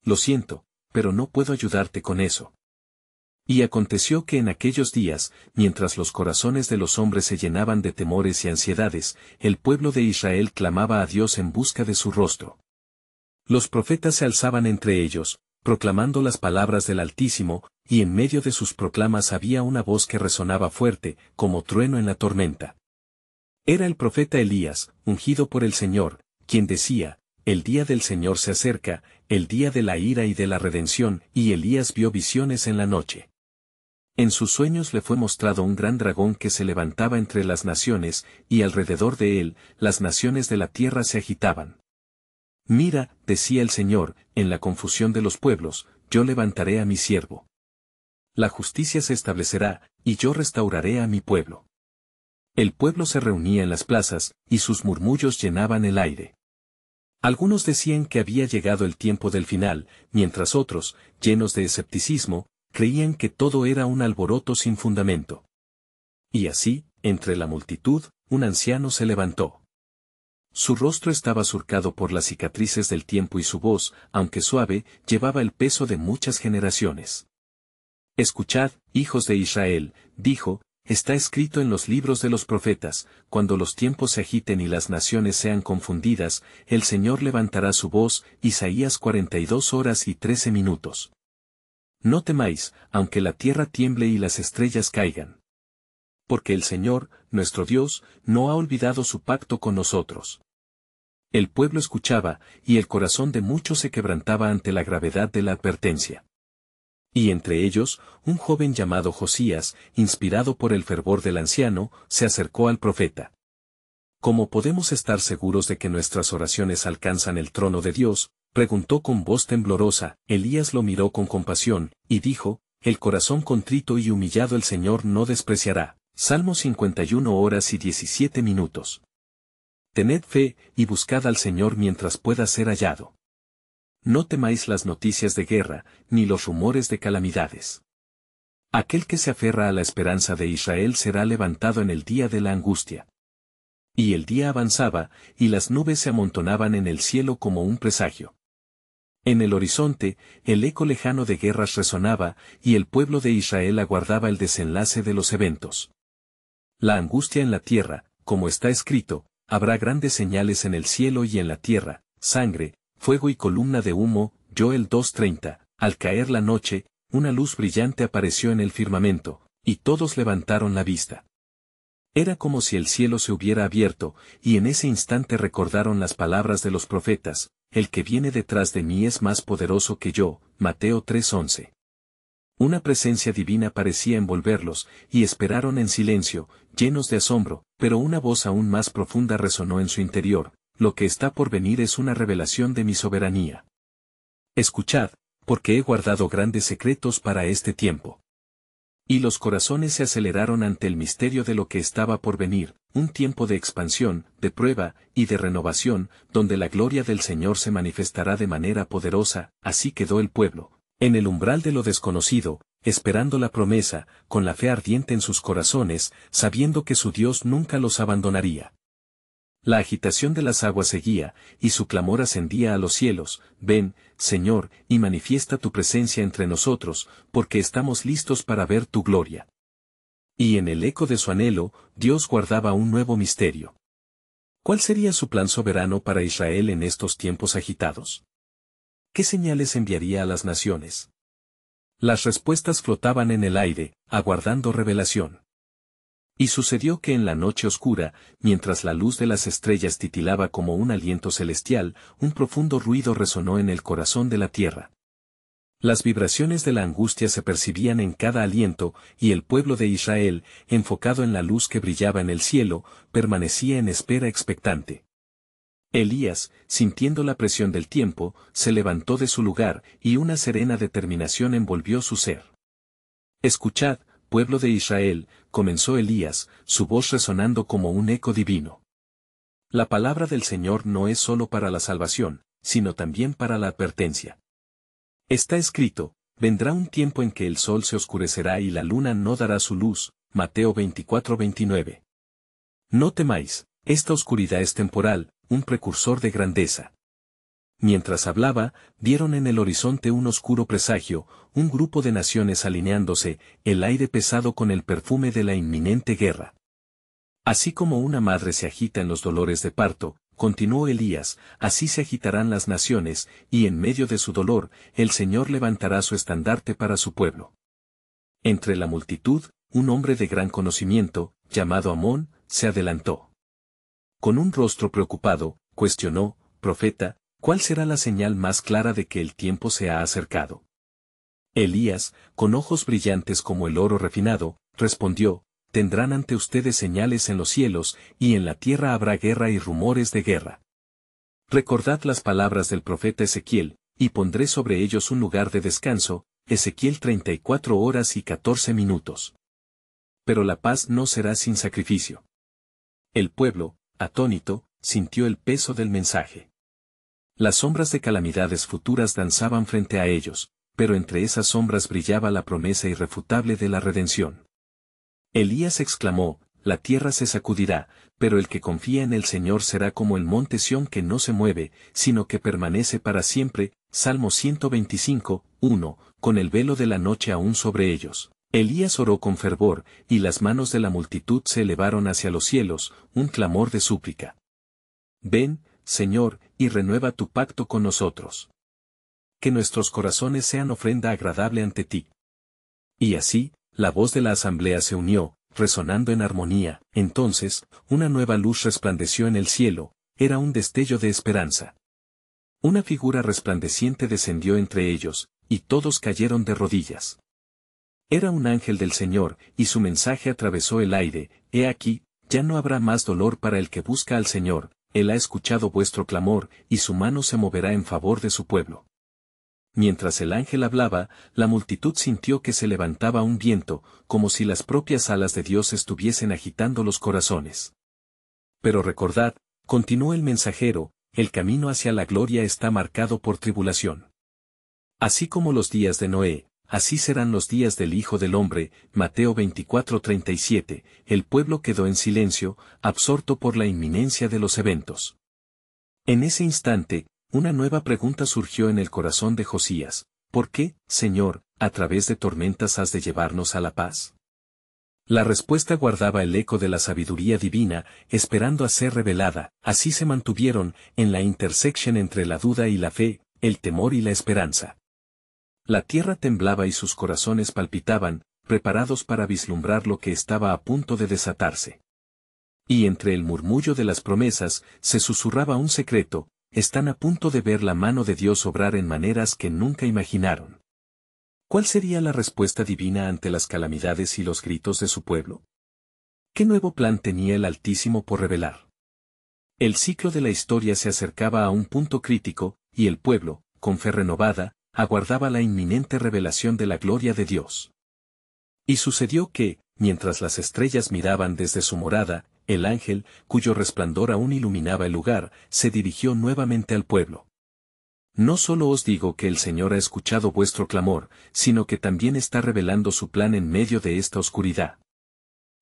lo siento, pero no puedo ayudarte con eso. Y aconteció que en aquellos días, mientras los corazones de los hombres se llenaban de temores y ansiedades, el pueblo de Israel clamaba a Dios en busca de su rostro. Los profetas se alzaban entre ellos, proclamando las palabras del Altísimo, y en medio de sus proclamas había una voz que resonaba fuerte, como trueno en la tormenta. Era el profeta Elías, ungido por el Señor, quien decía: el día del Señor se acerca, el día de la ira y de la redención, y Elías vio visiones en la noche. En sus sueños le fue mostrado un gran dragón que se levantaba entre las naciones, y alrededor de él, las naciones de la tierra se agitaban. Mira, decía el Señor, en la confusión de los pueblos, yo levantaré a mi siervo. La justicia se establecerá, y yo restauraré a mi pueblo. El pueblo se reunía en las plazas, y sus murmullos llenaban el aire. Algunos decían que había llegado el tiempo del final, mientras otros, llenos de escepticismo, creían que todo era un alboroto sin fundamento. Y así, entre la multitud, un anciano se levantó. Su rostro estaba surcado por las cicatrices del tiempo y su voz, aunque suave, llevaba el peso de muchas generaciones. Escuchad, hijos de Israel, dijo, está escrito en los libros de los profetas, cuando los tiempos se agiten y las naciones sean confundidas, el Señor levantará su voz, Isaías 42 horas y 13 minutos. No temáis, aunque la tierra tiemble y las estrellas caigan. Porque el Señor, nuestro Dios, no ha olvidado su pacto con nosotros. El pueblo escuchaba, y el corazón de muchos se quebrantaba ante la gravedad de la advertencia. Y entre ellos, un joven llamado Josías, inspirado por el fervor del anciano, se acercó al profeta. ¿Cómo podemos estar seguros de que nuestras oraciones alcanzan el trono de Dios?, preguntó con voz temblorosa. Elías lo miró con compasión, y dijo, el corazón contrito y humillado el Señor no despreciará. Salmo 51 horas y 17 minutos. Tened fe, y buscad al Señor mientras pueda ser hallado. No temáis las noticias de guerra, ni los rumores de calamidades. Aquel que se aferra a la esperanza de Israel será levantado en el día de la angustia. Y el día avanzaba, y las nubes se amontonaban en el cielo como un presagio. En el horizonte, el eco lejano de guerras resonaba, y el pueblo de Israel aguardaba el desenlace de los eventos. La angustia en la tierra, como está escrito, habrá grandes señales en el cielo y en la tierra, sangre, fuego y columna de humo. Joel 2:30, al caer la noche, una luz brillante apareció en el firmamento, y todos levantaron la vista. Era como si el cielo se hubiera abierto, y en ese instante recordaron las palabras de los profetas, el que viene detrás de mí es más poderoso que yo, Mateo 3:11. Una presencia divina parecía envolverlos, y esperaron en silencio, llenos de asombro, pero una voz aún más profunda resonó en su interior, lo que está por venir es una revelación de mi soberanía. Escuchad, porque he guardado grandes secretos para este tiempo. Y los corazones se aceleraron ante el misterio de lo que estaba por venir, un tiempo de expansión, de prueba, y de renovación, donde la gloria del Señor se manifestará de manera poderosa. Así quedó el pueblo, en el umbral de lo desconocido, esperando la promesa, con la fe ardiente en sus corazones, sabiendo que su Dios nunca los abandonaría. La agitación de las aguas seguía, y su clamor ascendía a los cielos. Ven, Señor, y manifiesta tu presencia entre nosotros, porque estamos listos para ver tu gloria. Y en el eco de su anhelo, Dios guardaba un nuevo misterio. ¿Cuál sería su plan soberano para Israel en estos tiempos agitados? ¿Qué señales enviaría a las naciones? Las respuestas flotaban en el aire, aguardando revelación. Y sucedió que en la noche oscura, mientras la luz de las estrellas titilaba como un aliento celestial, un profundo ruido resonó en el corazón de la tierra. Las vibraciones de la angustia se percibían en cada aliento, y el pueblo de Israel, enfocado en la luz que brillaba en el cielo, permanecía en espera expectante. Elías, sintiendo la presión del tiempo, se levantó de su lugar, y una serena determinación envolvió su ser. Escuchad, pueblo de Israel, comenzó Elías, su voz resonando como un eco divino. La palabra del Señor no es solo para la salvación, sino también para la advertencia. Está escrito, vendrá un tiempo en que el sol se oscurecerá y la luna no dará su luz, Mateo 24:29. No temáis, esta oscuridad es temporal, un precursor de grandeza. Mientras hablaba, vieron en el horizonte un oscuro presagio, un grupo de naciones alineándose, el aire pesado con el perfume de la inminente guerra. Así como una madre se agita en los dolores de parto, continuó Elías, así se agitarán las naciones, y en medio de su dolor, el Señor levantará su estandarte para su pueblo. Entre la multitud, un hombre de gran conocimiento, llamado Amón, se adelantó. Con un rostro preocupado, cuestionó, «Profeta, ¿cuál será la señal más clara de que el tiempo se ha acercado?» Elías, con ojos brillantes como el oro refinado, respondió, «Tendrán ante ustedes señales en los cielos, y en la tierra habrá guerra y rumores de guerra. Recordad las palabras del profeta Ezequiel, y pondré sobre ellos un lugar de descanso». Ezequiel 34 horas y 14 minutos. Pero la paz no será sin sacrificio. El pueblo, atónito, sintió el peso del mensaje. Las sombras de calamidades futuras danzaban frente a ellos, pero entre esas sombras brillaba la promesa irrefutable de la redención. Elías exclamó, «La tierra se sacudirá, pero el que confía en el Señor será como el monte Sión que no se mueve, sino que permanece para siempre». Salmo 125, 1, con el velo de la noche aún sobre ellos. Elías oró con fervor, y las manos de la multitud se elevaron hacia los cielos, un clamor de súplica. «Ven, Señor, y renueva tu pacto con nosotros. Que nuestros corazones sean ofrenda agradable ante ti». Y así, la voz de la asamblea se unió, resonando en armonía. Entonces, una nueva luz resplandeció en el cielo, era un destello de esperanza. Una figura resplandeciente descendió entre ellos, y todos cayeron de rodillas. Era un ángel del Señor, y su mensaje atravesó el aire, «He aquí, ya no habrá más dolor para el que busca al Señor, Él ha escuchado vuestro clamor, y su mano se moverá en favor de su pueblo». Mientras el ángel hablaba, la multitud sintió que se levantaba un viento, como si las propias alas de Dios estuviesen agitando los corazones. «Pero recordad», continuó el mensajero, «el camino hacia la gloria está marcado por tribulación. Así como los días de Noé, así serán los días del Hijo del Hombre». Mateo 24:37, el pueblo quedó en silencio, absorto por la inminencia de los eventos. En ese instante, una nueva pregunta surgió en el corazón de Josías, «¿Por qué, Señor, a través de tormentas has de llevarnos a la paz?». La respuesta guardaba el eco de la sabiduría divina, esperando a ser revelada. Así se mantuvieron, en la intersección entre la duda y la fe, el temor y la esperanza. La tierra temblaba y sus corazones palpitaban, preparados para vislumbrar lo que estaba a punto de desatarse. Y entre el murmullo de las promesas, se susurraba un secreto, están a punto de ver la mano de Dios obrar en maneras que nunca imaginaron. ¿Cuál sería la respuesta divina ante las calamidades y los gritos de su pueblo? ¿Qué nuevo plan tenía el Altísimo por revelar? El ciclo de la historia se acercaba a un punto crítico, y el pueblo, con fe renovada, aguardaba la inminente revelación de la gloria de Dios. Y sucedió que, mientras las estrellas miraban desde su morada, el ángel, cuyo resplandor aún iluminaba el lugar, se dirigió nuevamente al pueblo. «No solo os digo que el Señor ha escuchado vuestro clamor, sino que también está revelando su plan en medio de esta oscuridad».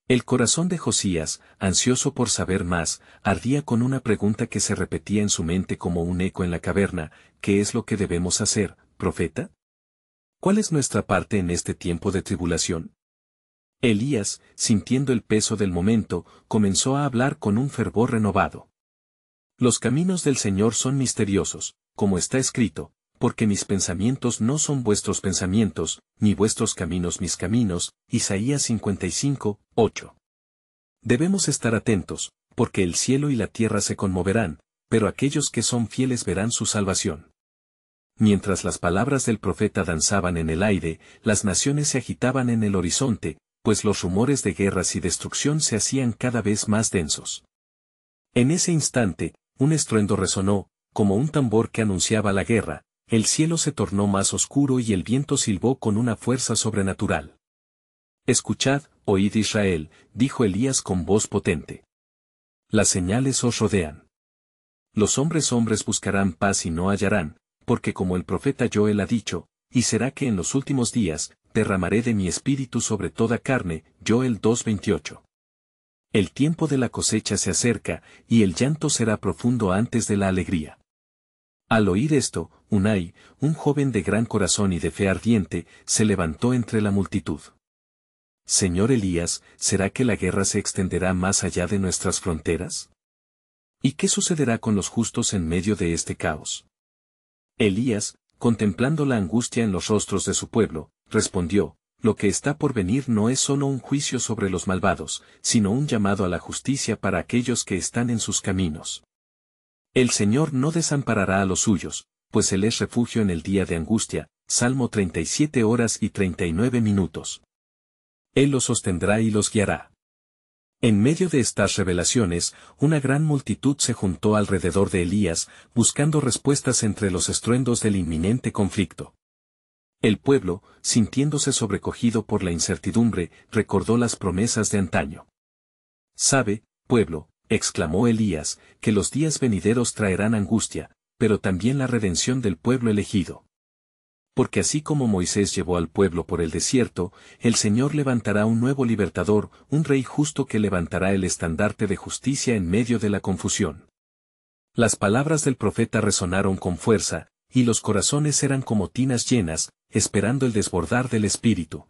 El corazón de Josías, ansioso por saber más, ardía con una pregunta que se repetía en su mente como un eco en la caverna: «¿Qué es lo que debemos hacer, profeta? ¿Cuál es nuestra parte en este tiempo de tribulación?». Elías, sintiendo el peso del momento, comenzó a hablar con un fervor renovado. «Los caminos del Señor son misteriosos, como está escrito, porque mis pensamientos no son vuestros pensamientos, ni vuestros caminos mis caminos». Isaías 55, 8. Debemos estar atentos, porque el cielo y la tierra se conmoverán, pero aquellos que son fieles verán su salvación. Mientras las palabras del profeta danzaban en el aire, las naciones se agitaban en el horizonte, pues los rumores de guerras y destrucción se hacían cada vez más densos. En ese instante, un estruendo resonó, como un tambor que anunciaba la guerra, el cielo se tornó más oscuro y el viento silbó con una fuerza sobrenatural. «Escuchad, oíd Israel», dijo Elías con voz potente. «Las señales os rodean. Los hombres buscarán paz y no hallarán, porque como el profeta Joel ha dicho, y será que en los últimos días, derramaré de mi espíritu sobre toda carne». Joel 2:28. El tiempo de la cosecha se acerca, y el llanto será profundo antes de la alegría. Al oír esto, Unai, un joven de gran corazón y de fe ardiente, se levantó entre la multitud. Señor Elías, ¿será que la guerra se extenderá más allá de nuestras fronteras? ¿Y qué sucederá con los justos en medio de este caos? Elías, contemplando la angustia en los rostros de su pueblo, respondió, lo que está por venir no es solo un juicio sobre los malvados, sino un llamado a la justicia para aquellos que están en sus caminos. El Señor no desamparará a los suyos, pues Él es refugio en el día de angustia, Salmo 37 horas y 39 minutos. Él los sostendrá y los guiará. En medio de estas revelaciones, una gran multitud se juntó alrededor de Elías, buscando respuestas entre los estruendos del inminente conflicto. El pueblo, sintiéndose sobrecogido por la incertidumbre, recordó las promesas de antaño. «Sabe, pueblo», exclamó Elías, «que los días venideros traerán angustia, pero también la redención del pueblo elegido. Porque así como Moisés llevó al pueblo por el desierto, el Señor levantará un nuevo libertador, un rey justo que levantará el estandarte de justicia en medio de la confusión». Las palabras del profeta resonaron con fuerza, y los corazones eran como tinas llenas, esperando el desbordar del Espíritu.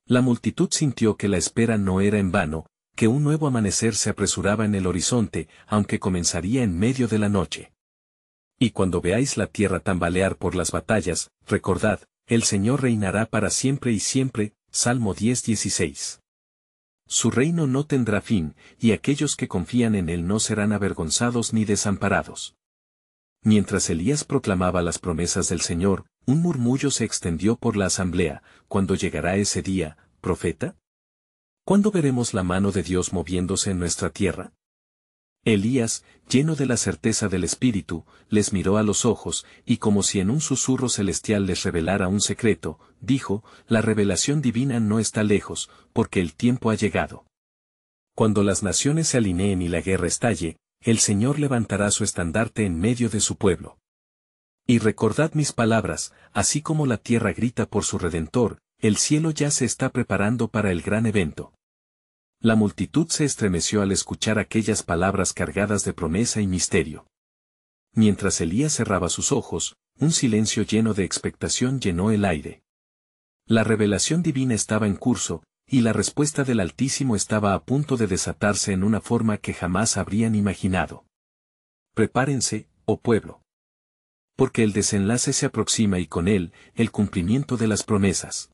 La multitud sintió que la espera no era en vano, que un nuevo amanecer se apresuraba en el horizonte, aunque comenzaría en medio de la noche. Y cuando veáis la tierra tambalear por las batallas, recordad, el Señor reinará para siempre y siempre, Salmo 10:16. Su reino no tendrá fin, y aquellos que confían en él no serán avergonzados ni desamparados. Mientras Elías proclamaba las promesas del Señor, un murmullo se extendió por la asamblea. ¿Cuándo llegará ese día, profeta? ¿Cuándo veremos la mano de Dios moviéndose en nuestra tierra? Elías, lleno de la certeza del Espíritu, les miró a los ojos, y como si en un susurro celestial les revelara un secreto, dijo, la revelación divina no está lejos, porque el tiempo ha llegado. Cuando las naciones se alineen y la guerra estalle, el Señor levantará su estandarte en medio de su pueblo. Y recordad mis palabras, así como la tierra grita por su Redentor, el cielo ya se está preparando para el gran evento. La multitud se estremeció al escuchar aquellas palabras cargadas de promesa y misterio. Mientras Elías cerraba sus ojos, un silencio lleno de expectación llenó el aire. La revelación divina estaba en curso, y la respuesta del Altísimo estaba a punto de desatarse en una forma que jamás habrían imaginado. Prepárense, oh pueblo. Porque el desenlace se aproxima y con él, el cumplimiento de las promesas.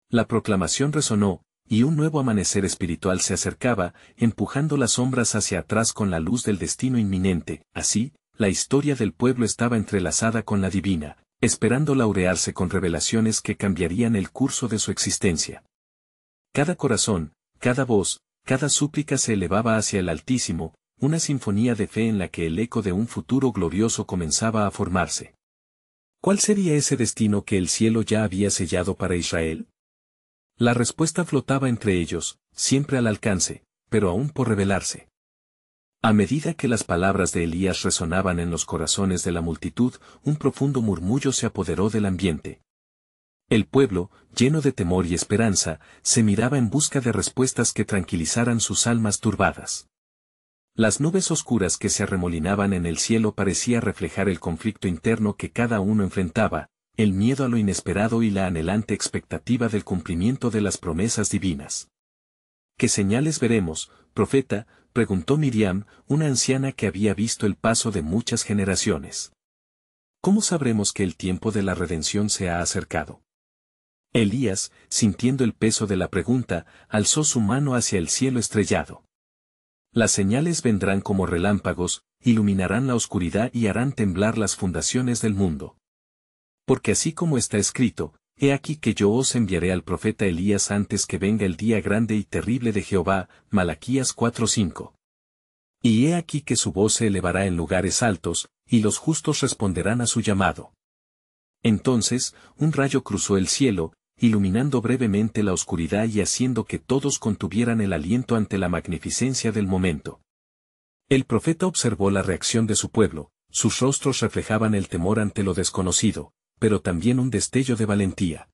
La proclamación resonó, y un nuevo amanecer espiritual se acercaba, empujando las sombras hacia atrás con la luz del destino inminente. Así, la historia del pueblo estaba entrelazada con la divina, esperando laurearse con revelaciones que cambiarían el curso de su existencia. Cada corazón, cada voz, cada súplica se elevaba hacia el Altísimo, una sinfonía de fe en la que el eco de un futuro glorioso comenzaba a formarse. ¿Cuál sería ese destino que el cielo ya había sellado para Israel? La respuesta flotaba entre ellos, siempre al alcance, pero aún por revelarse. A medida que las palabras de Elías resonaban en los corazones de la multitud, un profundo murmullo se apoderó del ambiente. El pueblo, lleno de temor y esperanza, se miraba en busca de respuestas que tranquilizaran sus almas turbadas. Las nubes oscuras que se arremolinaban en el cielo parecía reflejar el conflicto interno que cada uno enfrentaba, el miedo a lo inesperado y la anhelante expectativa del cumplimiento de las promesas divinas. ¿Qué señales veremos, profeta?, preguntó Miriam, una anciana que había visto el paso de muchas generaciones. ¿Cómo sabremos que el tiempo de la redención se ha acercado? Elías, sintiendo el peso de la pregunta, alzó su mano hacia el cielo estrellado. Las señales vendrán como relámpagos, iluminarán la oscuridad y harán temblar las fundaciones del mundo. Porque así como está escrito, he aquí que yo os enviaré al profeta Elías antes que venga el día grande y terrible de Jehová, Malaquías 4:5. Y he aquí que su voz se elevará en lugares altos, y los justos responderán a su llamado. Entonces, un rayo cruzó el cielo, iluminando brevemente la oscuridad y haciendo que todos contuvieran el aliento ante la magnificencia del momento. El profeta observó la reacción de su pueblo, sus rostros reflejaban el temor ante lo desconocido, pero también un destello de valentía.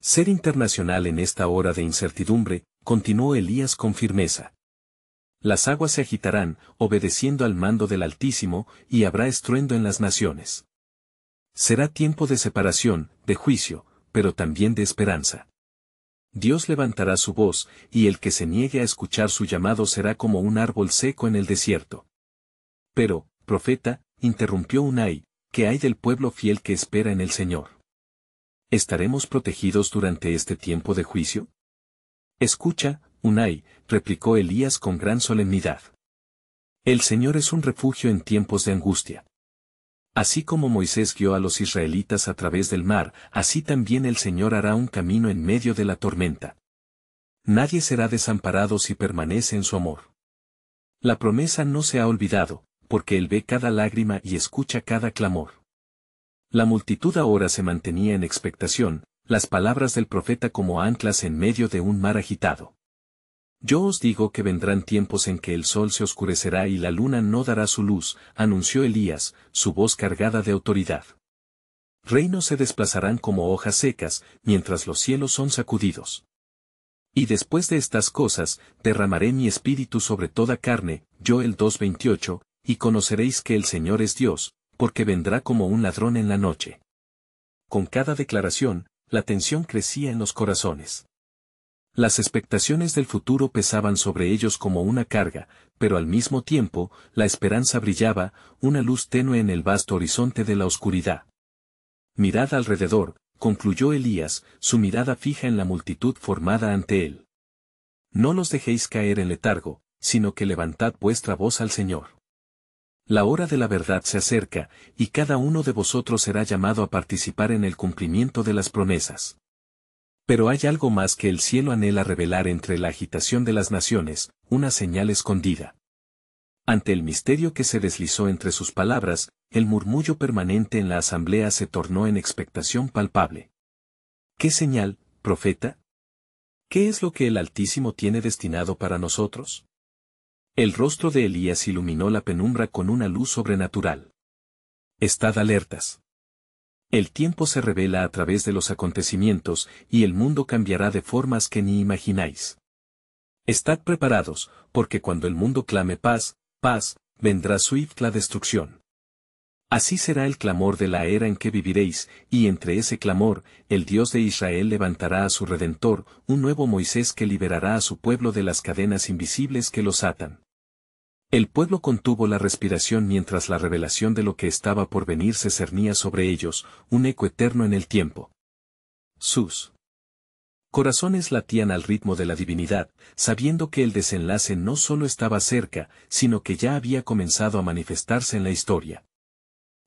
Ser internacional en esta hora de incertidumbre, continuó Elías con firmeza. Las aguas se agitarán, obedeciendo al mando del Altísimo, y habrá estruendo en las naciones. Será tiempo de separación, de juicio, pero también de esperanza. Dios levantará su voz, y el que se niegue a escuchar su llamado será como un árbol seco en el desierto. Pero, profeta, interrumpió Unai, ¿qué hay del pueblo fiel que espera en el Señor? ¿Estaremos protegidos durante este tiempo de juicio? Escucha, Unai, replicó Elías con gran solemnidad. El Señor es un refugio en tiempos de angustia. Así como Moisés guió a los israelitas a través del mar, así también el Señor hará un camino en medio de la tormenta. Nadie será desamparado si permanece en su amor. La promesa no se ha olvidado, porque Él ve cada lágrima y escucha cada clamor. La multitud ahora se mantenía en expectación, las palabras del profeta como anclas en medio de un mar agitado. Yo os digo que vendrán tiempos en que el sol se oscurecerá y la luna no dará su luz, anunció Elías, su voz cargada de autoridad. Reinos se desplazarán como hojas secas, mientras los cielos son sacudidos. Y después de estas cosas, derramaré mi espíritu sobre toda carne, Joel 2:28, y conoceréis que el Señor es Dios, porque vendrá como un ladrón en la noche. Con cada declaración, la tensión crecía en los corazones. Las expectaciones del futuro pesaban sobre ellos como una carga, pero al mismo tiempo, la esperanza brillaba, una luz tenue en el vasto horizonte de la oscuridad. Mirad alrededor, concluyó Elías, su mirada fija en la multitud formada ante él. No los dejéis caer en letargo, sino que levantad vuestra voz al Señor. La hora de la verdad se acerca, y cada uno de vosotros será llamado a participar en el cumplimiento de las promesas. Pero hay algo más que el cielo anhela revelar entre la agitación de las naciones, una señal escondida. Ante el misterio que se deslizó entre sus palabras, el murmullo permanente en la asamblea se tornó en expectación palpable. ¿Qué señal, profeta? ¿Qué es lo que el Altísimo tiene destinado para nosotros? El rostro de Elías iluminó la penumbra con una luz sobrenatural. Estad alertas. El tiempo se revela a través de los acontecimientos, y el mundo cambiará de formas que ni imagináis. Estad preparados, porque cuando el mundo clame paz, paz, vendrá swift la destrucción. Así será el clamor de la era en que viviréis, y entre ese clamor, el Dios de Israel levantará a su Redentor, un nuevo Moisés que liberará a su pueblo de las cadenas invisibles que los atan. El pueblo contuvo la respiración mientras la revelación de lo que estaba por venir se cernía sobre ellos, un eco eterno en el tiempo. Sus corazones latían al ritmo de la divinidad, sabiendo que el desenlace no solo estaba cerca, sino que ya había comenzado a manifestarse en la historia.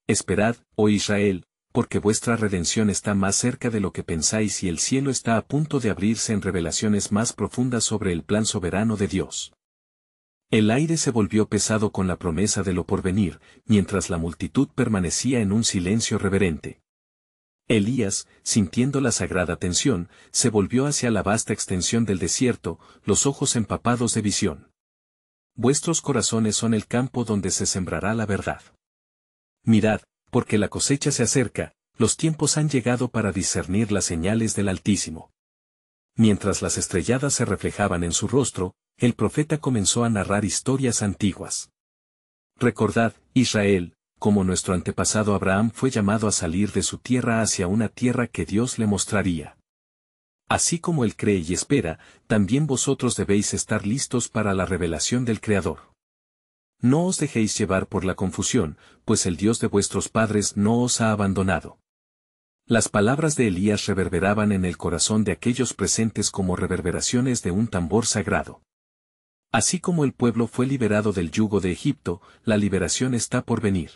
Esperad, oh Israel, porque vuestra redención está más cerca de lo que pensáis y el cielo está a punto de abrirse en revelaciones más profundas sobre el plan soberano de Dios. El aire se volvió pesado con la promesa de lo porvenir, mientras la multitud permanecía en un silencio reverente. Elías, sintiendo la sagrada tensión, se volvió hacia la vasta extensión del desierto, los ojos empapados de visión. Vuestros corazones son el campo donde se sembrará la verdad. Mirad, porque la cosecha se acerca, los tiempos han llegado para discernir las señales del Altísimo. Mientras las estrelladas se reflejaban en su rostro, el profeta comenzó a narrar historias antiguas. Recordad, Israel, como nuestro antepasado Abraham fue llamado a salir de su tierra hacia una tierra que Dios le mostraría. Así como él cree y espera, también vosotros debéis estar listos para la revelación del Creador. No os dejéis llevar por la confusión, pues el Dios de vuestros padres no os ha abandonado. Las palabras de Elías reverberaban en el corazón de aquellos presentes como reverberaciones de un tambor sagrado. Así como el pueblo fue liberado del yugo de Egipto, la liberación está por venir.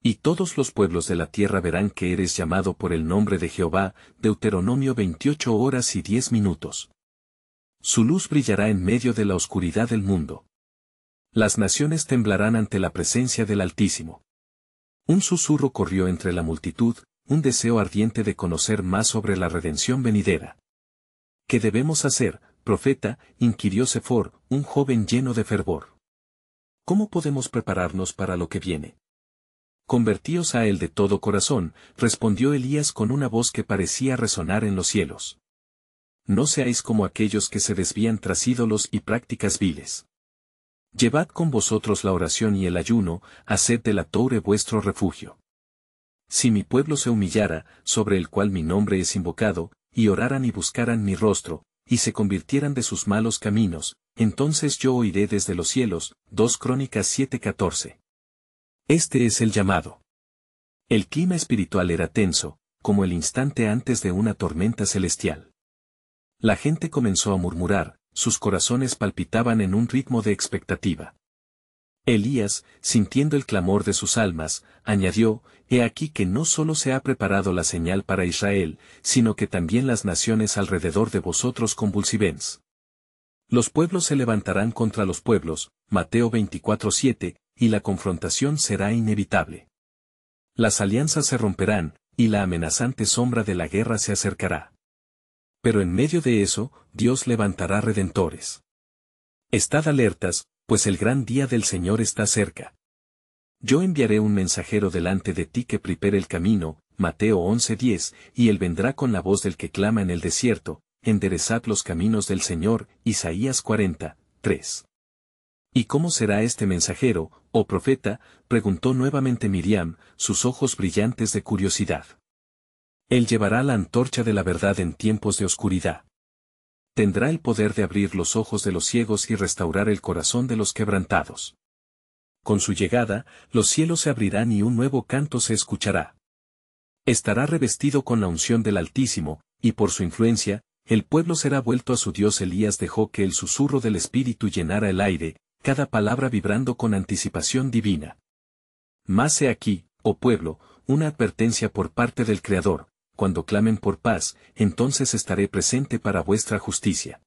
Y todos los pueblos de la tierra verán que eres llamado por el nombre de Jehová, Deuteronomio 28:10. Su luz brillará en medio de la oscuridad del mundo. Las naciones temblarán ante la presencia del Altísimo. Un susurro corrió entre la multitud, un deseo ardiente de conocer más sobre la redención venidera. ¿Qué debemos hacer, profeta?, inquirió Sefor, un joven lleno de fervor. ¿Cómo podemos prepararnos para lo que viene? Convertíos a él de todo corazón, respondió Elías con una voz que parecía resonar en los cielos. No seáis como aquellos que se desvían tras ídolos y prácticas viles. Llevad con vosotros la oración y el ayuno, haced de la Toure vuestro refugio. Si mi pueblo se humillara, sobre el cual mi nombre es invocado, y oraran y buscaran mi rostro, y se convirtieran de sus malos caminos, entonces yo oiré desde los cielos. 2 Crónicas 7:14. Este es el llamado. El clima espiritual era tenso, como el instante antes de una tormenta celestial. La gente comenzó a murmurar, sus corazones palpitaban en un ritmo de expectativa. Elías, sintiendo el clamor de sus almas, añadió, «He aquí que no solo se ha preparado la señal para Israel, sino que también las naciones alrededor de vosotros convulsivens. Los pueblos se levantarán contra los pueblos», Mateo 24:7, y la confrontación será inevitable. Las alianzas se romperán, y la amenazante sombra de la guerra se acercará. Pero en medio de eso, Dios levantará redentores. Estad alertas, pues el gran día del Señor está cerca. Yo enviaré un mensajero delante de ti que prepare el camino, Mateo 11:10, y él vendrá con la voz del que clama en el desierto, enderezad los caminos del Señor, Isaías 40:3. ¿Y cómo será este mensajero, oh profeta?, preguntó nuevamente Miriam, sus ojos brillantes de curiosidad. Él llevará la antorcha de la verdad en tiempos de oscuridad. Tendrá el poder de abrir los ojos de los ciegos y restaurar el corazón de los quebrantados. Con su llegada, los cielos se abrirán y un nuevo canto se escuchará. Estará revestido con la unción del Altísimo, y por su influencia, el pueblo será vuelto a su Dios. Elías dejó que el susurro del Espíritu llenara el aire, cada palabra vibrando con anticipación divina. Mas he aquí, oh pueblo, una advertencia por parte del Creador: cuando clamen por paz, entonces estaré presente para vuestra justicia.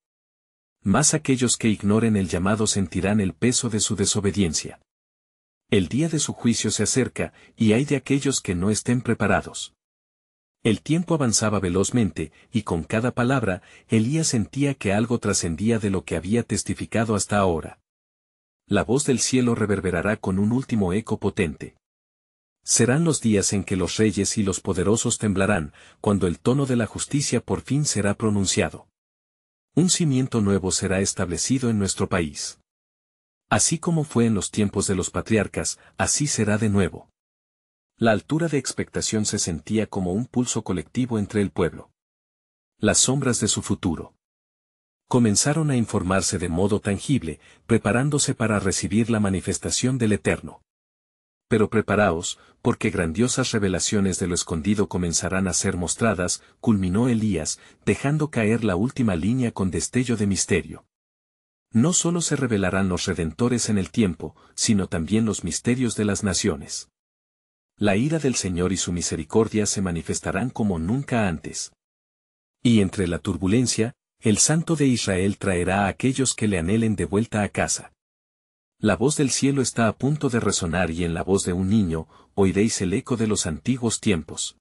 Mas aquellos que ignoren el llamado sentirán el peso de su desobediencia. El día de su juicio se acerca, y ay de aquellos que no estén preparados. El tiempo avanzaba velozmente, y con cada palabra, Elías sentía que algo trascendía de lo que había testificado hasta ahora. La voz del cielo reverberará con un último eco potente. Serán los días en que los reyes y los poderosos temblarán, cuando el tono de la justicia por fin será pronunciado. Un cimiento nuevo será establecido en nuestro país. Así como fue en los tiempos de los patriarcas, así será de nuevo. La altura de expectación se sentía como un pulso colectivo entre el pueblo. Las sombras de su futuro comenzaron a informarse de modo tangible, preparándose para recibir la manifestación del Eterno. Pero preparaos, porque grandiosas revelaciones de lo escondido comenzarán a ser mostradas, culminó Elías, dejando caer la última línea con destello de misterio. No solo se revelarán los redentores en el tiempo, sino también los misterios de las naciones. La ira del Señor y su misericordia se manifestarán como nunca antes. Y entre la turbulencia, el Santo de Israel traerá a aquellos que le anhelen de vuelta a casa. La voz del cielo está a punto de resonar y en la voz de un niño, oiréis el eco de los antiguos tiempos.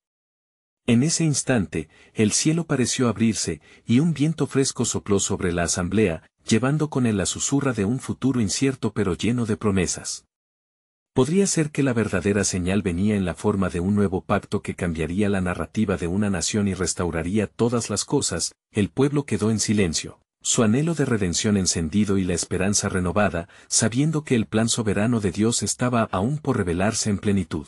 En ese instante, el cielo pareció abrirse, y un viento fresco sopló sobre la asamblea, llevando con él la susurra de un futuro incierto pero lleno de promesas. Podría ser que la verdadera señal venía en la forma de un nuevo pacto que cambiaría la narrativa de una nación y restauraría todas las cosas. El pueblo quedó en silencio, su anhelo de redención encendido y la esperanza renovada, sabiendo que el plan soberano de Dios estaba aún por revelarse en plenitud.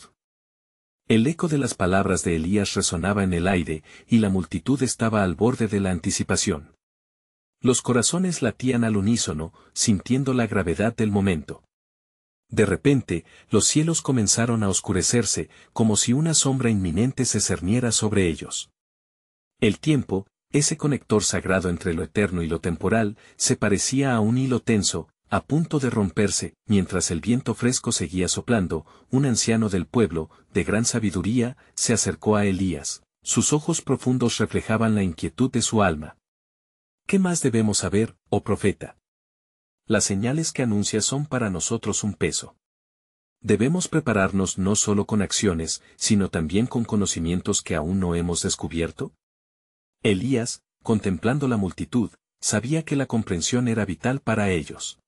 El eco de las palabras de Elías resonaba en el aire, y la multitud estaba al borde de la anticipación. Los corazones latían al unísono, sintiendo la gravedad del momento. De repente, los cielos comenzaron a oscurecerse, como si una sombra inminente se cerniera sobre ellos. El tiempo, ese conector sagrado entre lo eterno y lo temporal, se parecía a un hilo tenso, a punto de romperse. Mientras el viento fresco seguía soplando, un anciano del pueblo, de gran sabiduría, se acercó a Elías. Sus ojos profundos reflejaban la inquietud de su alma. ¿Qué más debemos saber, oh profeta? Las señales que anuncias son para nosotros un peso. Debemos prepararnos no solo con acciones, sino también con conocimientos que aún no hemos descubierto. Elías, contemplando la multitud, sabía que la comprensión era vital para ellos.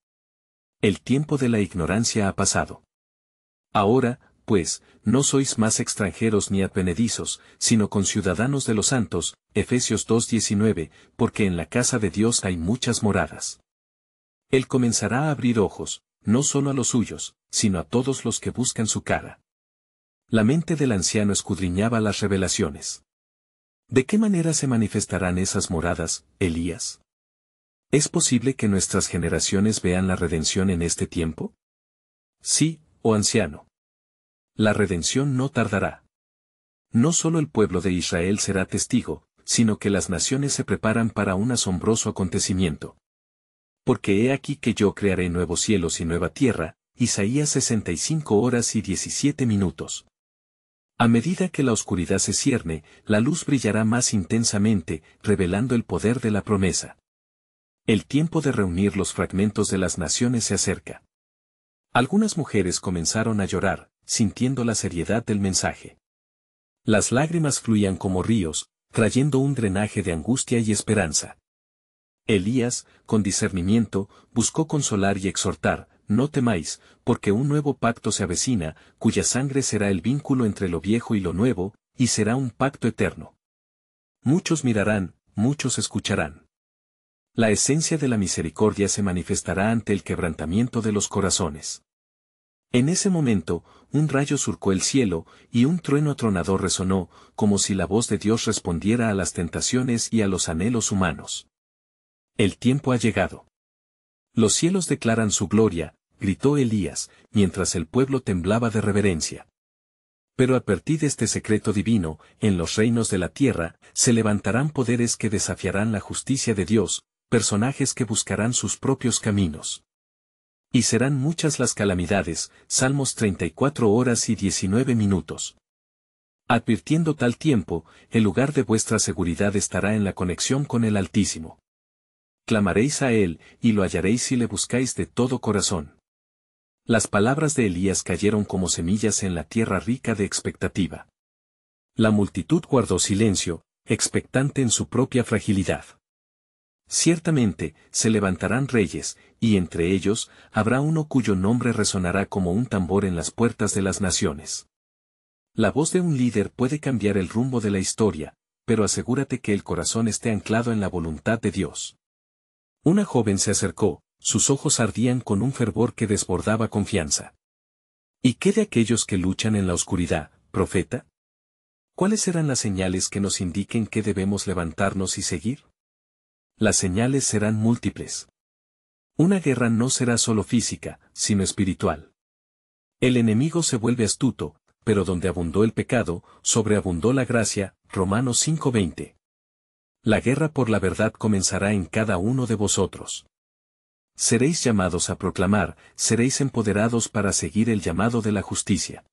El tiempo de la ignorancia ha pasado. Ahora, pues, no sois más extranjeros ni advenedizos, sino conciudadanos de los santos, Efesios 2:19, porque en la casa de Dios hay muchas moradas. Él comenzará a abrir ojos, no solo a los suyos, sino a todos los que buscan su cara. La mente del anciano escudriñaba las revelaciones. ¿De qué manera se manifestarán esas moradas, Elías? ¿Es posible que nuestras generaciones vean la redención en este tiempo? Sí, oh anciano. La redención no tardará. No solo el pueblo de Israel será testigo, sino que las naciones se preparan para un asombroso acontecimiento. Porque he aquí que yo crearé nuevos cielos y nueva tierra, Isaías 65 horas y 17 minutos. A medida que la oscuridad se cierne, la luz brillará más intensamente, revelando el poder de la promesa. El tiempo de reunir los fragmentos de las naciones se acerca. Algunas mujeres comenzaron a llorar, sintiendo la seriedad del mensaje. Las lágrimas fluían como ríos, trayendo un drenaje de angustia y esperanza. Elías, con discernimiento, buscó consolar y exhortar: no temáis, porque un nuevo pacto se avecina, cuya sangre será el vínculo entre lo viejo y lo nuevo, y será un pacto eterno. Muchos mirarán, muchos escucharán. La esencia de la misericordia se manifestará ante el quebrantamiento de los corazones. En ese momento, un rayo surcó el cielo, y un trueno atronador resonó, como si la voz de Dios respondiera a las tentaciones y a los anhelos humanos. El tiempo ha llegado. Los cielos declaran su gloria, gritó Elías, mientras el pueblo temblaba de reverencia. Pero advertid este secreto divino: en los reinos de la tierra, se levantarán poderes que desafiarán la justicia de Dios, personajes que buscarán sus propios caminos. Y serán muchas las calamidades, Salmos 34 horas y 19 minutos. Advirtiendo tal tiempo, el lugar de vuestra seguridad estará en la conexión con el Altísimo. Clamaréis a Él, y lo hallaréis si le buscáis de todo corazón. Las palabras de Elías cayeron como semillas en la tierra rica de expectativa. La multitud guardó silencio, expectante en su propia fragilidad. Ciertamente, se levantarán reyes, y entre ellos, habrá uno cuyo nombre resonará como un tambor en las puertas de las naciones. La voz de un líder puede cambiar el rumbo de la historia, pero asegúrate que el corazón esté anclado en la voluntad de Dios. Una joven se acercó, sus ojos ardían con un fervor que desbordaba confianza. ¿Y qué de aquellos que luchan en la oscuridad, profeta? ¿Cuáles serán las señales que nos indiquen que debemos levantarnos y seguir? Las señales serán múltiples. Una guerra no será solo física, sino espiritual. El enemigo se vuelve astuto, pero donde abundó el pecado, sobreabundó la gracia, Romanos 5:20. La guerra por la verdad comenzará en cada uno de vosotros. Seréis llamados a proclamar, seréis empoderados para seguir el llamado de la justicia.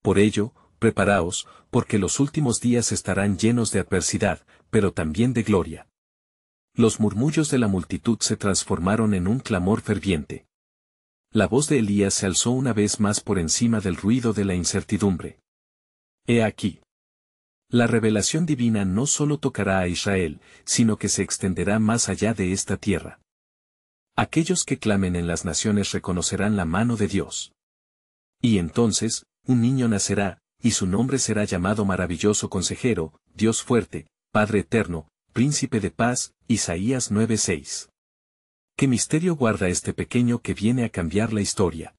Por ello, preparaos, porque los últimos días estarán llenos de adversidad, pero también de gloria. Los murmullos de la multitud se transformaron en un clamor ferviente. La voz de Elías se alzó una vez más por encima del ruido de la incertidumbre. He aquí. La revelación divina no solo tocará a Israel, sino que se extenderá más allá de esta tierra. Aquellos que clamen en las naciones reconocerán la mano de Dios. Y entonces, un niño nacerá, y su nombre será llamado Maravilloso Consejero, Dios Fuerte, Padre Eterno, Príncipe de Paz, Isaías 9:6. ¿Qué misterio guarda este pequeño que viene a cambiar la historia?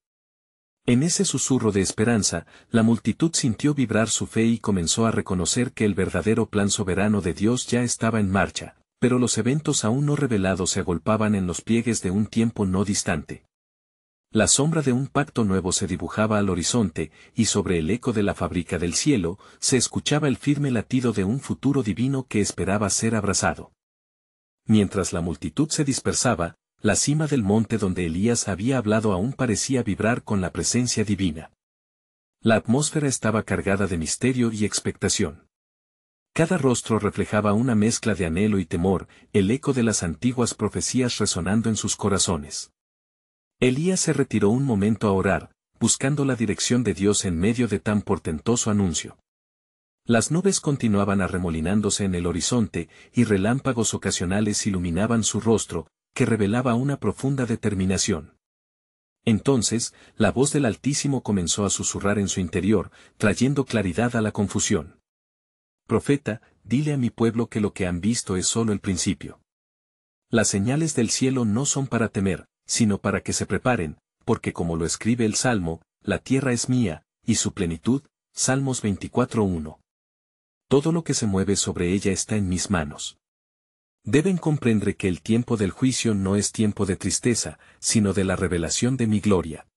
En ese susurro de esperanza, la multitud sintió vibrar su fe y comenzó a reconocer que el verdadero plan soberano de Dios ya estaba en marcha, pero los eventos aún no revelados se agolpaban en los pliegues de un tiempo no distante. La sombra de un pacto nuevo se dibujaba al horizonte, y sobre el eco de la fábrica del cielo, se escuchaba el firme latido de un futuro divino que esperaba ser abrazado. Mientras la multitud se dispersaba, la cima del monte donde Elías había hablado aún parecía vibrar con la presencia divina. La atmósfera estaba cargada de misterio y expectación. Cada rostro reflejaba una mezcla de anhelo y temor, el eco de las antiguas profecías resonando en sus corazones. Elías se retiró un momento a orar, buscando la dirección de Dios en medio de tan portentoso anuncio. Las nubes continuaban arremolinándose en el horizonte, y relámpagos ocasionales iluminaban su rostro, que revelaba una profunda determinación. Entonces, la voz del Altísimo comenzó a susurrar en su interior, trayendo claridad a la confusión. Profeta, dile a mi pueblo que lo que han visto es solo el principio. Las señales del cielo no son para temer, sino para que se preparen, porque como lo escribe el Salmo, la tierra es mía, y su plenitud, Salmos 24:1. Todo lo que se mueve sobre ella está en mis manos. Deben comprender que el tiempo del juicio no es tiempo de tristeza, sino de la revelación de mi gloria.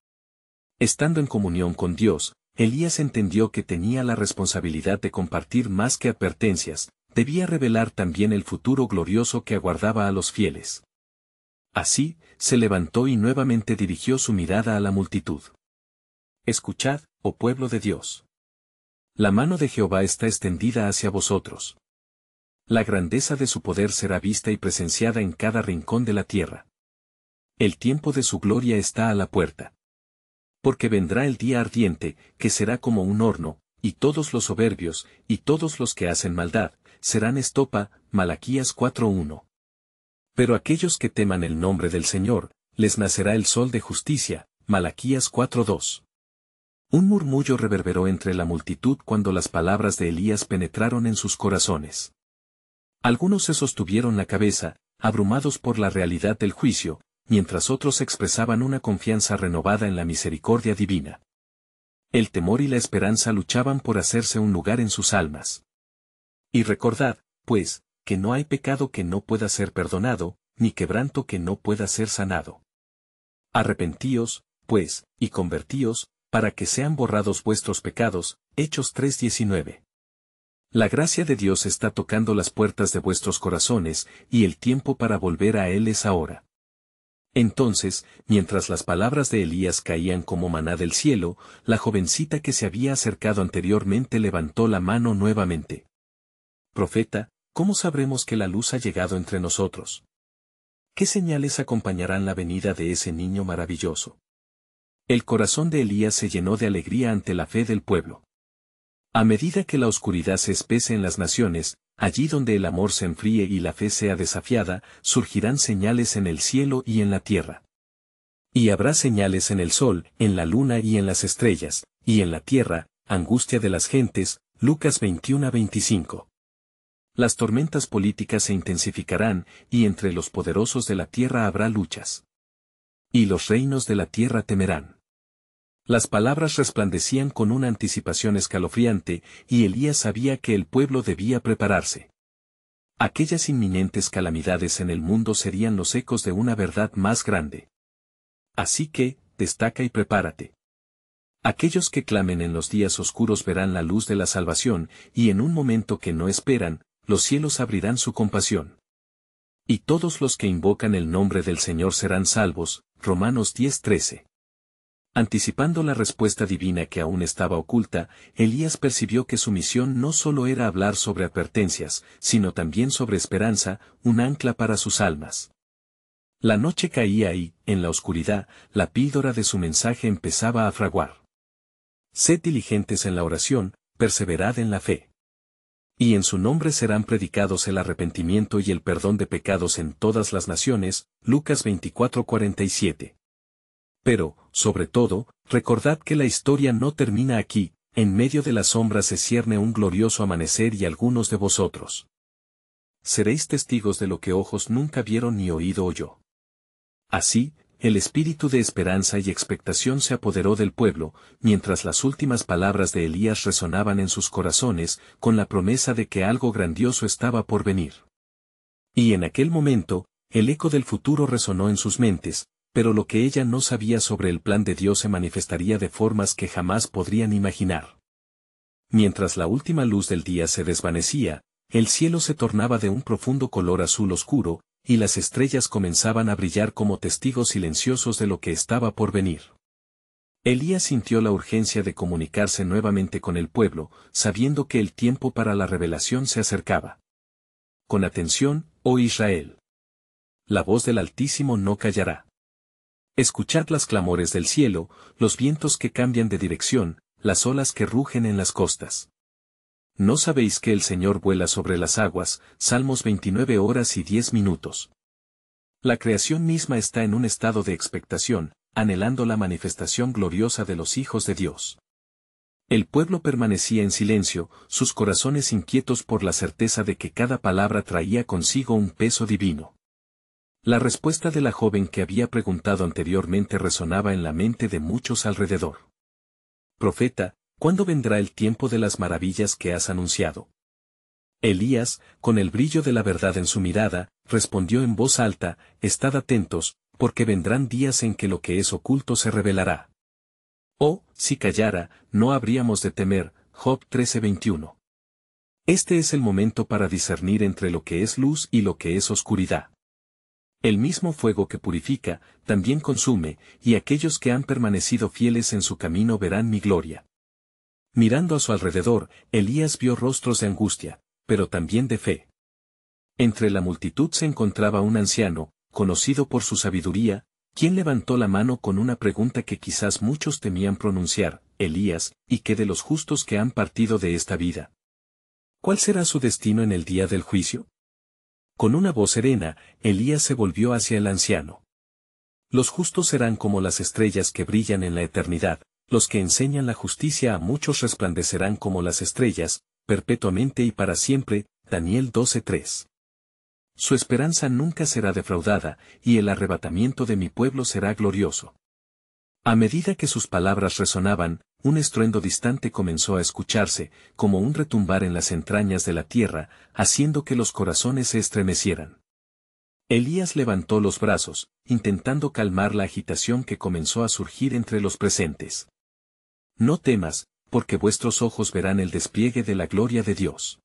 Estando en comunión con Dios, Elías entendió que tenía la responsabilidad de compartir más que advertencias, debía revelar también el futuro glorioso que aguardaba a los fieles. Así, se levantó y nuevamente dirigió su mirada a la multitud. Escuchad, oh pueblo de Dios. La mano de Jehová está extendida hacia vosotros. La grandeza de su poder será vista y presenciada en cada rincón de la tierra. El tiempo de su gloria está a la puerta. Porque vendrá el día ardiente, que será como un horno, y todos los soberbios, y todos los que hacen maldad, serán estopa, Malaquías 4:1. Pero aquellos que teman el nombre del Señor, les nacerá el sol de justicia, Malaquías 4:2. Un murmullo reverberó entre la multitud cuando las palabras de Elías penetraron en sus corazones. Algunos se sostuvieron la cabeza, abrumados por la realidad del juicio, mientras otros expresaban una confianza renovada en la misericordia divina. El temor y la esperanza luchaban por hacerse un lugar en sus almas. Y recordad, pues, que no hay pecado que no pueda ser perdonado, ni quebranto que no pueda ser sanado. Arrepentíos, pues, y convertíos, para que sean borrados vuestros pecados, Hechos 3:19. La gracia de Dios está tocando las puertas de vuestros corazones, y el tiempo para volver a Él es ahora. Entonces, mientras las palabras de Elías caían como maná del cielo, la jovencita que se había acercado anteriormente levantó la mano nuevamente. Profeta, ¿cómo sabremos que la luz ha llegado entre nosotros? ¿Qué señales acompañarán la venida de ese niño maravilloso? El corazón de Elías se llenó de alegría ante la fe del pueblo. A medida que la oscuridad se espese en las naciones, allí donde el amor se enfríe y la fe sea desafiada, surgirán señales en el cielo y en la tierra. Y habrá señales en el sol, en la luna y en las estrellas, y en la tierra, angustia de las gentes, Lucas 21:25. Las tormentas políticas se intensificarán, y entre los poderosos de la tierra habrá luchas. Y los reinos de la tierra temerán. Las palabras resplandecían con una anticipación escalofriante, y Elías sabía que el pueblo debía prepararse. Aquellas inminentes calamidades en el mundo serían los ecos de una verdad más grande. Así que, destaca y prepárate. Aquellos que clamen en los días oscuros verán la luz de la salvación, y en un momento que no esperan, los cielos abrirán su compasión. Y todos los que invocan el nombre del Señor serán salvos, Romanos 10:13. Anticipando la respuesta divina que aún estaba oculta, Elías percibió que su misión no solo era hablar sobre advertencias, sino también sobre esperanza, un ancla para sus almas. La noche caía y, en la oscuridad, la píldora de su mensaje empezaba a fraguar. Sed diligentes en la oración, perseverad en la fe. Y en su nombre serán predicados el arrepentimiento y el perdón de pecados en todas las naciones, Lucas 24:47. Pero, sobre todo, recordad que la historia no termina aquí, en medio de las sombras se cierne un glorioso amanecer y algunos de vosotros seréis testigos de lo que ojos nunca vieron ni oído oyó. Así, el espíritu de esperanza y expectación se apoderó del pueblo, mientras las últimas palabras de Elías resonaban en sus corazones, con la promesa de que algo grandioso estaba por venir. Y en aquel momento, el eco del futuro resonó en sus mentes, pero lo que ella no sabía sobre el plan de Dios se manifestaría de formas que jamás podrían imaginar. Mientras la última luz del día se desvanecía, el cielo se tornaba de un profundo color azul oscuro, y las estrellas comenzaban a brillar como testigos silenciosos de lo que estaba por venir. Elías sintió la urgencia de comunicarse nuevamente con el pueblo, sabiendo que el tiempo para la revelación se acercaba. Con atención, oh Israel. La voz del Altísimo no callará. Escuchad las clamores del cielo, los vientos que cambian de dirección, las olas que rugen en las costas. ¿No sabéis que el Señor vuela sobre las aguas? Salmos 29:10. La creación misma está en un estado de expectación, anhelando la manifestación gloriosa de los hijos de Dios. El pueblo permanecía en silencio, sus corazones inquietos por la certeza de que cada palabra traía consigo un peso divino. La respuesta de la joven que había preguntado anteriormente resonaba en la mente de muchos alrededor. Profeta, ¿cuándo vendrá el tiempo de las maravillas que has anunciado? Elías, con el brillo de la verdad en su mirada, respondió en voz alta, estad atentos, porque vendrán días en que lo que es oculto se revelará. Oh, si callara, no habríamos de temer, Job 13:21. Este es el momento para discernir entre lo que es luz y lo que es oscuridad. El mismo fuego que purifica, también consume, y aquellos que han permanecido fieles en su camino verán mi gloria. Mirando a su alrededor, Elías vio rostros de angustia, pero también de fe. Entre la multitud se encontraba un anciano, conocido por su sabiduría, quien levantó la mano con una pregunta que quizás muchos temían pronunciar, Elías, ¿y qué de los justos que han partido de esta vida? ¿Cuál será su destino en el día del juicio? Con una voz serena, Elías se volvió hacia el anciano. Los justos serán como las estrellas que brillan en la eternidad, los que enseñan la justicia a muchos resplandecerán como las estrellas, perpetuamente y para siempre, Daniel 12:3. Su esperanza nunca será defraudada, y el arrebatamiento de mi pueblo será glorioso. A medida que sus palabras resonaban, un estruendo distante comenzó a escucharse, como un retumbar en las entrañas de la tierra, haciendo que los corazones se estremecieran. Elías levantó los brazos, intentando calmar la agitación que comenzó a surgir entre los presentes. No temas, porque vuestros ojos verán el despliegue de la gloria de Dios.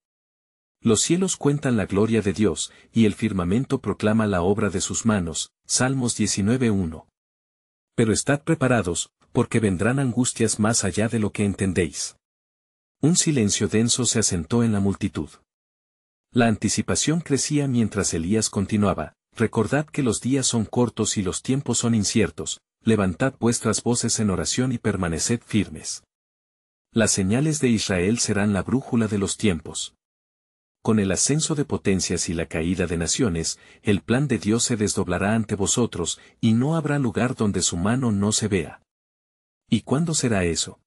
Los cielos cuentan la gloria de Dios, y el firmamento proclama la obra de sus manos, Salmos 19:1. Pero estad preparados, porque vendrán angustias más allá de lo que entendéis. Un silencio denso se asentó en la multitud. La anticipación crecía mientras Elías continuaba, recordad que los días son cortos y los tiempos son inciertos, levantad vuestras voces en oración y permaneced firmes. Las señales de Israel serán la brújula de los tiempos. Con el ascenso de potencias y la caída de naciones, el plan de Dios se desdoblará ante vosotros, y no habrá lugar donde su mano no se vea. ¿Y cuándo será eso?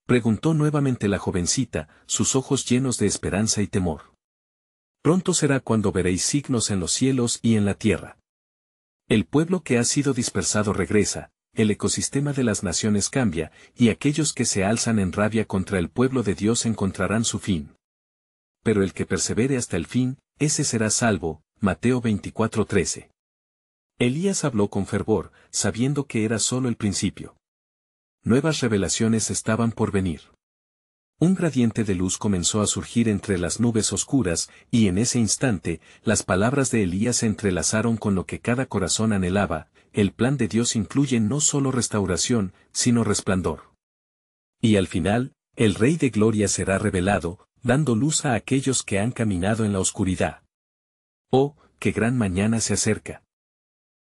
Preguntó nuevamente la jovencita, sus ojos llenos de esperanza y temor. Pronto será cuando veréis signos en los cielos y en la tierra. El pueblo que ha sido dispersado regresa, el ecosistema de las naciones cambia, y aquellos que se alzan en rabia contra el pueblo de Dios encontrarán su fin. Pero el que persevere hasta el fin, ese será salvo, Mateo 24:13. Elías habló con fervor, sabiendo que era solo el principio. Nuevas revelaciones estaban por venir. Un gradiente de luz comenzó a surgir entre las nubes oscuras, y en ese instante, las palabras de Elías se entrelazaron con lo que cada corazón anhelaba, el plan de Dios incluye no solo restauración, sino resplandor. Y al final, el Rey de Gloria será revelado, dando luz a aquellos que han caminado en la oscuridad. Oh, qué gran mañana se acerca.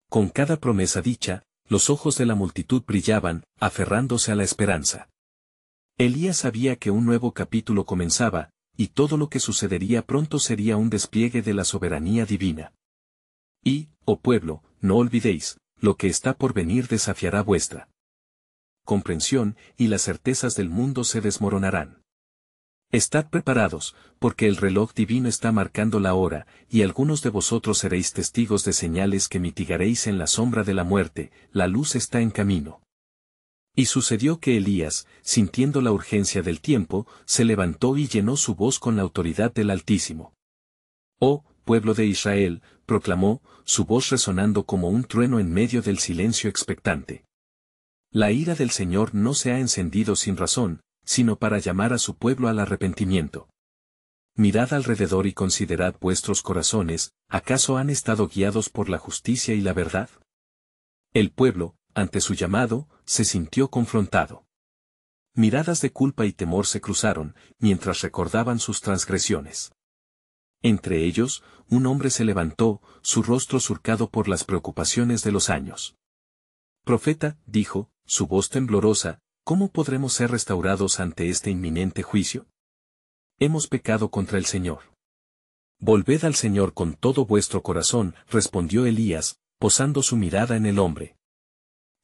Con cada promesa dicha, los ojos de la multitud brillaban, aferrándose a la esperanza. Elías sabía que un nuevo capítulo comenzaba, y todo lo que sucedería pronto sería un despliegue de la soberanía divina. Y, oh pueblo, no olvidéis, lo que está por venir desafiará vuestra comprensión, y las certezas del mundo se desmoronarán. Estad preparados, porque el reloj divino está marcando la hora, y algunos de vosotros seréis testigos de señales que mitigaréis en la sombra de la muerte, la luz está en camino. Y sucedió que Elías, sintiendo la urgencia del tiempo, se levantó y llenó su voz con la autoridad del Altísimo. Oh, pueblo de Israel, proclamó, su voz resonando como un trueno en medio del silencio expectante. La ira del Señor no se ha encendido sin razón, sino para llamar a su pueblo al arrepentimiento. Mirad alrededor y considerad vuestros corazones, ¿acaso han estado guiados por la justicia y la verdad? El pueblo, ante su llamado, se sintió confrontado. Miradas de culpa y temor se cruzaron, mientras recordaban sus transgresiones. Entre ellos, un hombre se levantó, su rostro surcado por las preocupaciones de los años. Profeta, dijo, su voz temblorosa, ¿cómo podremos ser restaurados ante este inminente juicio? Hemos pecado contra el Señor. Volved al Señor con todo vuestro corazón, respondió Elías, posando su mirada en el hombre.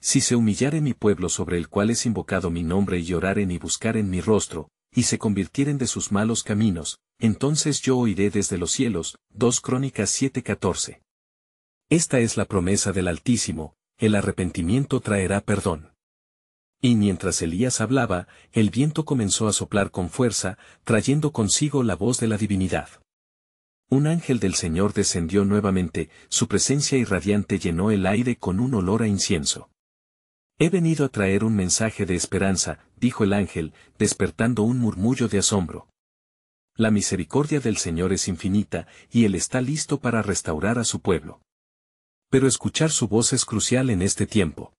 Si se humillare mi pueblo sobre el cual es invocado mi nombre y oraren y buscaren mi rostro, y se convirtieren de sus malos caminos, entonces yo oiré desde los cielos. 2 Crónicas 7:14. Esta es la promesa del Altísimo, el arrepentimiento traerá perdón. Y mientras Elías hablaba, el viento comenzó a soplar con fuerza, trayendo consigo la voz de la divinidad. Un ángel del Señor descendió nuevamente, su presencia irradiante llenó el aire con un olor a incienso. He venido a traer un mensaje de esperanza, dijo el ángel, despertando un murmullo de asombro. La misericordia del Señor es infinita, y Él está listo para restaurar a su pueblo. Pero escuchar su voz es crucial en este tiempo.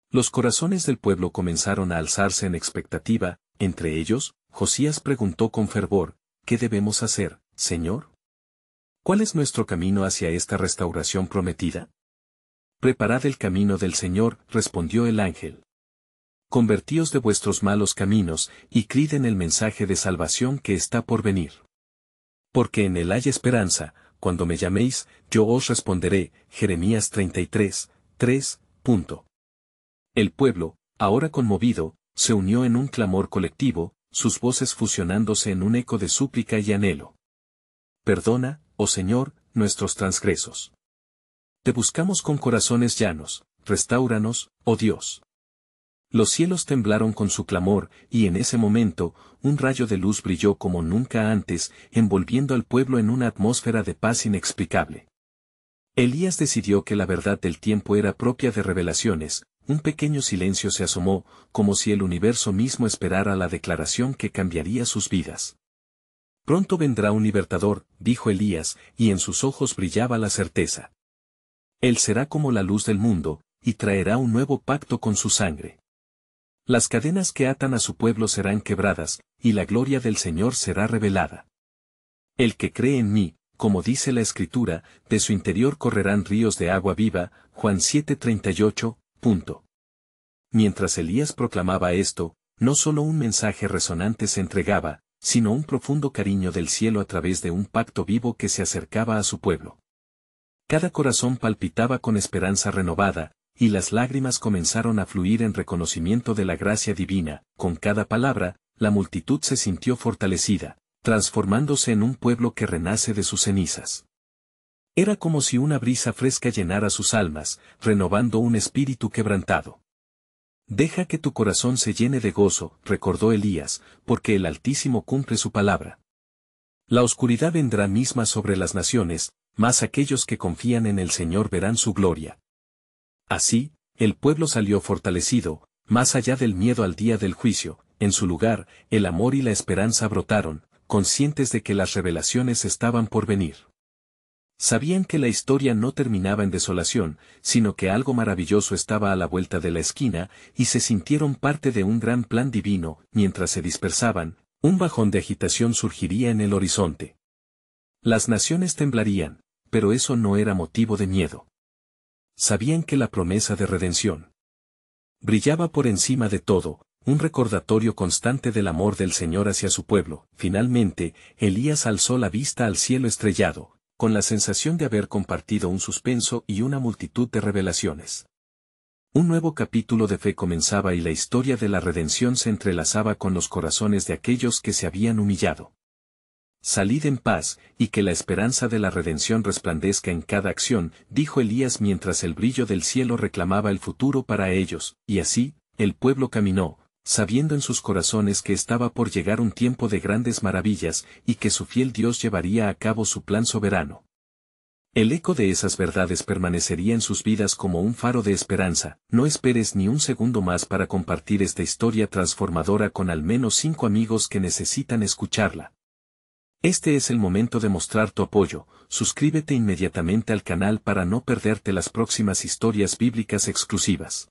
Los corazones del pueblo comenzaron a alzarse en expectativa, entre ellos, Josías preguntó con fervor, ¿qué debemos hacer, Señor? ¿Cuál es nuestro camino hacia esta restauración prometida? Preparad el camino del Señor, respondió el ángel. Convertíos de vuestros malos caminos, y creed en el mensaje de salvación que está por venir. Porque en él hay esperanza, cuando me llaméis, yo os responderé, Jeremías 33, 3. El pueblo, ahora conmovido, se unió en un clamor colectivo, sus voces fusionándose en un eco de súplica y anhelo. Perdona, oh Señor, nuestros transgresos. Te buscamos con corazones llanos, restáuranos, oh Dios. Los cielos temblaron con su clamor, y en ese momento, un rayo de luz brilló como nunca antes, envolviendo al pueblo en una atmósfera de paz inexplicable. Elías decidió que la verdad del tiempo era propia de revelaciones, un pequeño silencio se asomó, como si el universo mismo esperara la declaración que cambiaría sus vidas. Pronto vendrá un libertador, dijo Elías, y en sus ojos brillaba la certeza. Él será como la luz del mundo, y traerá un nuevo pacto con su sangre. Las cadenas que atan a su pueblo serán quebradas, y la gloria del Señor será revelada. El que cree en mí, como dice la Escritura, de su interior correrán ríos de agua viva, Juan 7:38. Mientras Elías proclamaba esto, no solo un mensaje resonante se entregaba, sino un profundo cariño del cielo a través de un pacto vivo que se acercaba a su pueblo. Cada corazón palpitaba con esperanza renovada, y las lágrimas comenzaron a fluir en reconocimiento de la gracia divina. Con cada palabra, la multitud se sintió fortalecida, transformándose en un pueblo que renace de sus cenizas. Era como si una brisa fresca llenara sus almas, renovando un espíritu quebrantado. Deja que tu corazón se llene de gozo, recordó Elías, porque el Altísimo cumple su palabra. La oscuridad vendrá misma sobre las naciones, mas aquellos que confían en el Señor verán su gloria. Así, el pueblo salió fortalecido, más allá del miedo al día del juicio, en su lugar, el amor y la esperanza brotaron, conscientes de que las revelaciones estaban por venir. Sabían que la historia no terminaba en desolación, sino que algo maravilloso estaba a la vuelta de la esquina, y se sintieron parte de un gran plan divino. Mientras se dispersaban, un bajón de agitación surgiría en el horizonte. Las naciones temblarían, pero eso no era motivo de miedo. Sabían que la promesa de redención brillaba por encima de todo, un recordatorio constante del amor del Señor hacia su pueblo. Finalmente, Elías alzó la vista al cielo estrellado, con la sensación de haber compartido un suspenso y una multitud de revelaciones. Un nuevo capítulo de fe comenzaba y la historia de la redención se entrelazaba con los corazones de aquellos que se habían humillado. Salid en paz, y que la esperanza de la redención resplandezca en cada acción, dijo Elías mientras el brillo del cielo reclamaba el futuro para ellos, y así, el pueblo caminó, sabiendo en sus corazones que estaba por llegar un tiempo de grandes maravillas, y que su fiel Dios llevaría a cabo su plan soberano. El eco de esas verdades permanecería en sus vidas como un faro de esperanza. No esperes ni un segundo más para compartir esta historia transformadora con al menos 5 amigos que necesitan escucharla. Este es el momento de mostrar tu apoyo. Suscríbete inmediatamente al canal para no perderte las próximas historias bíblicas exclusivas.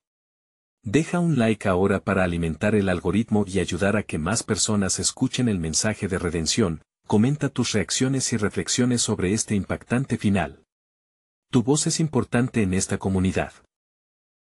Deja un like ahora para alimentar el algoritmo y ayudar a que más personas escuchen el mensaje de redención. Comenta tus reacciones y reflexiones sobre este impactante final. Tu voz es importante en esta comunidad.